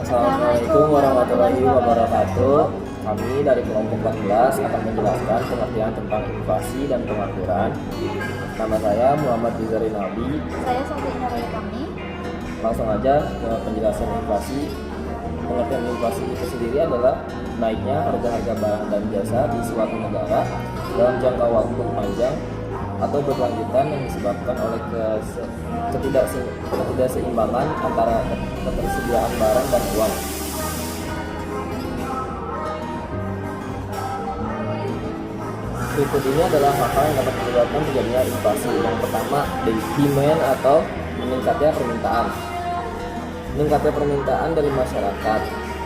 Assalamualaikum warahmatullahi wabarakatuh. Kami dari kelompok 14 akan menjelaskan pengertian tentang inflasi dan pengangguran. Nama saya Muhammad Rizari Nabi. Saya Sabrina Kami. Langsung aja ke penjelasan inflasi. Pengertian inflasi itu sendiri adalah naiknya harga-harga barang dan jasa di suatu negara dalam jangka waktu panjang atau berkelanjutan yang disebabkan oleh ketidakseimbangan antara ketersediaan barang dan uang. Berikut ini adalah hal-hal yang dapat menyebabkan terjadinya inflasi. Yang pertama, demand atau meningkatnya permintaan. Meningkatnya permintaan dari masyarakat.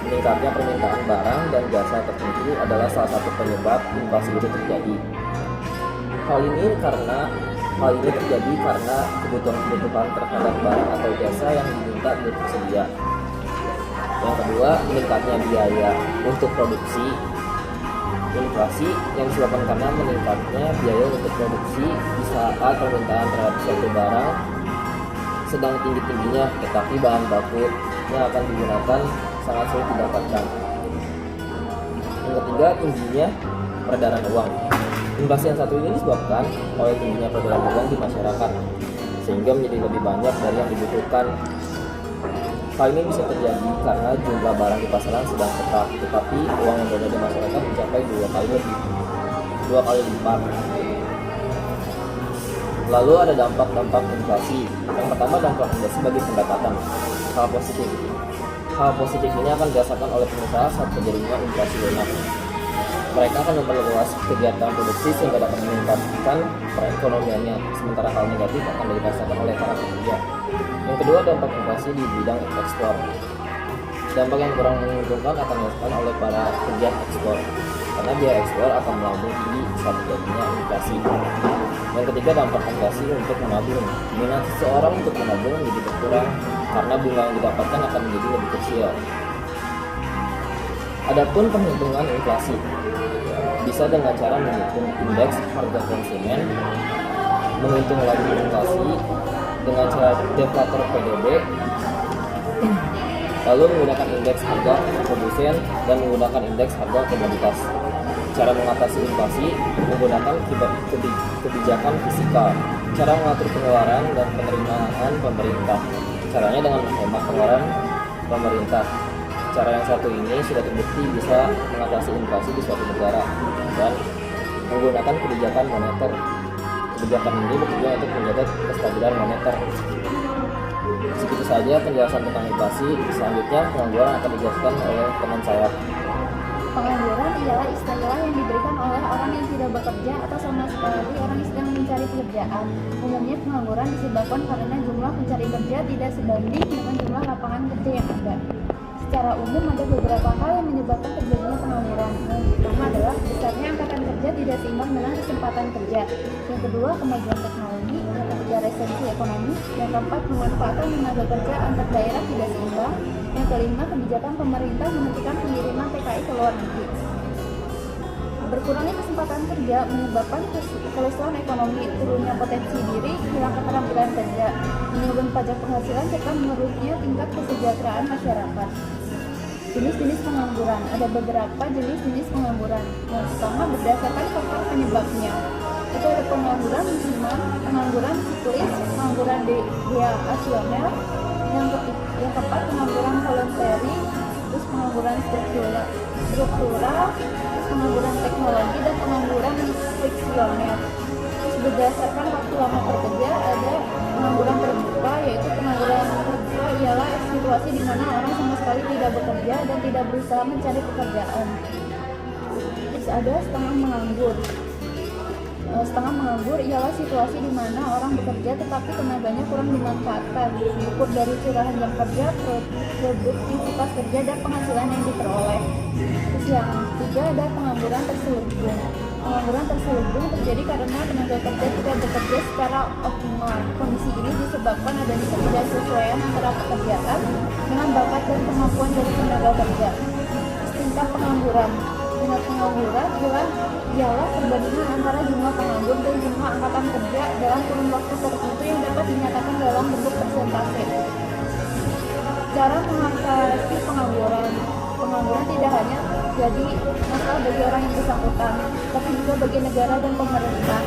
Meningkatnya permintaan barang dan jasa tertentu adalah salah satu penyebab inflasi itu terjadi. Hal ini terjadi karena kebutuhan terhadap barang atau jasa yang diminta tidak tersedia. Yang kedua, meningkatnya biaya untuk produksi. Inflasi yang disebabkan karena meningkatnya biaya untuk produksi di saat permintaan terhadap suatu barang sedang tinggi-tingginya, tetapi bahan baku yang akan digunakan sangat sulit didapatkan. Yang ketiga, tingginya peredaran uang. Inflasi yang satu ini disebabkan oleh tingginya peredaran uang di masyarakat, sehingga menjadi lebih banyak dari yang dibutuhkan. Hal ini bisa terjadi karena jumlah barang di pasaran sedang ketat, tetapi uang yang berada di masyarakat mencapai dua kali lipat. Lalu ada dampak-dampak inflasi. Yang pertama, dampak inflasi bagi pendapatan. Hal positif ini akan dirasakan oleh pengusaha saat terjadinya inflasi lunak. Mereka akan memperluas kegiatan produksi sehingga dapat meningkatkan perekonomiannya, sementara hal negatif akan dirasakan oleh para pekerja. Yang kedua, dampak inflasi di bidang ekspor. Dampak yang kurang menguntungkan akan dirasakan oleh para pegiat ekspor, karena biaya ekspor akan melambung tinggi saat terjadinya inflasi. Yang ketiga, dampak inflasi untuk menabung. Minat seseorang untuk menabung menjadi berkurang karena bunga yang didapatkan akan menjadi lebih kecil. Adapun penghitungan inflasi bisa dengan cara menghitung indeks harga konsumen, menghitung laju inflasi dengan cara deflator PDB, lalu menggunakan indeks harga produsen dan menggunakan indeks harga komoditas. Cara mengatasi inflasi menggunakan kebijakan fiskal. Cara mengatur pengeluaran dan penerimaan pemerintah. Caranya dengan menghemat pengeluaran pemerintah. Cara yang satu ini sudah terbukti bisa mengatasi inflasi di suatu negara dan menggunakan kebijakan moneter. Kebijakan ini bertujuan untuk menjaga kestabilan moneter. Segitu saja penjelasan tentang inflasi. Selanjutnya pengangguran akan dijelaskan oleh teman saya. Pengangguran ialah istilah yang diberikan oleh orang yang tidak bekerja atau sama sekali orang yang sedang mencari pekerjaan. Umumnya pengangguran disebabkan karena jumlah pencari kerja tidak sebanding dengan jumlah lapangan kerja yang ada. Secara umum ada beberapa hal yang menyebabkan terjadinya pengangguran. Yang pertama adalah besarnya angkatan kerja tidak seimbang dengan kesempatan kerja. Yang kedua, kemajuan teknologi. Yang ketiga, resesi ekonomi. Yang keempat, pemanfaatan tenaga kerja antar daerah tidak seimbang. Yang kelima, kebijakan pemerintah menghentikan pengiriman TKI ke luar negeri. Berkurangnya kesempatan kerja menyebabkan kelesuan ekonomi, turunnya potensi diri, hilang keterampilan kerja, menurun pajak penghasilan, serta menurunnya tingkat kesejahteraan masyarakat. Jenis-jenis pengangguran. Ada beberapa jenis-jenis pengangguran. Yang pertama, berdasarkan faktor penyebabnya. Itu ada pengangguran musiman, pengangguran siklis, pengangguran deasional, yang keempat pengangguran voluntary, terus pengangguran struktural, terus pengangguran teknologi, dan pengangguran friksional. Terus berdasarkan waktu lama bekerja ada pengangguran terbuka, yaitu pengangguran terbuka ialah situasi di mana orang sama sekali tidak bekerja dan tidak berusaha mencari pekerjaan. Terus ada setengah menganggur. Setengah menganggur ialah situasi di mana orang bekerja tetapi tenaganya kurang dimanfaatkan, diukur dari curahan jam kerja, produktivitas kerja, dan penghasilan yang diperoleh. Terus yang ketiga ada pengangguran terselubung. Pengangguran terselubung terjadi karena tenaga kerja tidak bekerja secara optimal. Kondisi ini disebabkan adanya ketidaksesuaian antara pekerjaan dengan bakat dan kemampuan dari tenaga kerja. Tingkat pengangguran. Tingkat pengangguran ialah perbandingan antara jumlah penganggur dan jumlah angkatan kerja dalam kurun waktu tertentu yang dapat dinyatakan dalam bentuk persentase. Cara mengatasi pengangguran. Pengangguran tidak hanya jadi masalah bagi orang yang bersangkutan, tapi juga bagi negara dan pemerintah.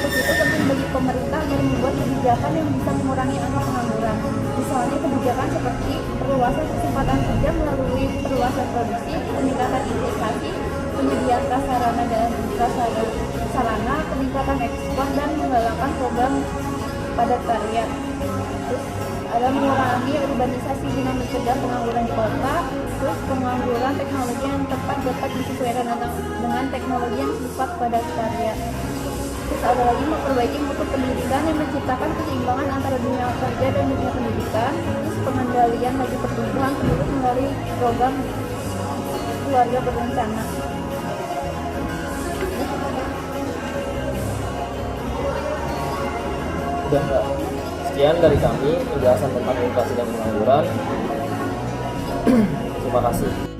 Untuk itu penting bagi pemerintah agar membuat kebijakan yang bisa mengurangi angka pengangguran. Misalnya kebijakan seperti perluasan kesempatan kerja melalui perluasan produksi, peningkatan investasi, penyediaan prasarana dan prasarana, peningkatan ekspor, dan menggalakkan program padat karya. Terus ada mengurangi urbanisasi guna mencegah pengangguran di kota. Terus pengangguran teknologi yang tepat dapat disesuaikan dengan teknologi yang sifat padat karya. Terus ada lagi memperbaiki mutu pendidikan yang menciptakan keseimbangan antara dunia kerja dan dunia pendidikan. Terus pengendalian laju pertumbuhan penduduk melalui program keluarga berencana. Udah Kak. Sekian dari kami penjelasan tentang inflasi dan pengangguran. Terima kasih.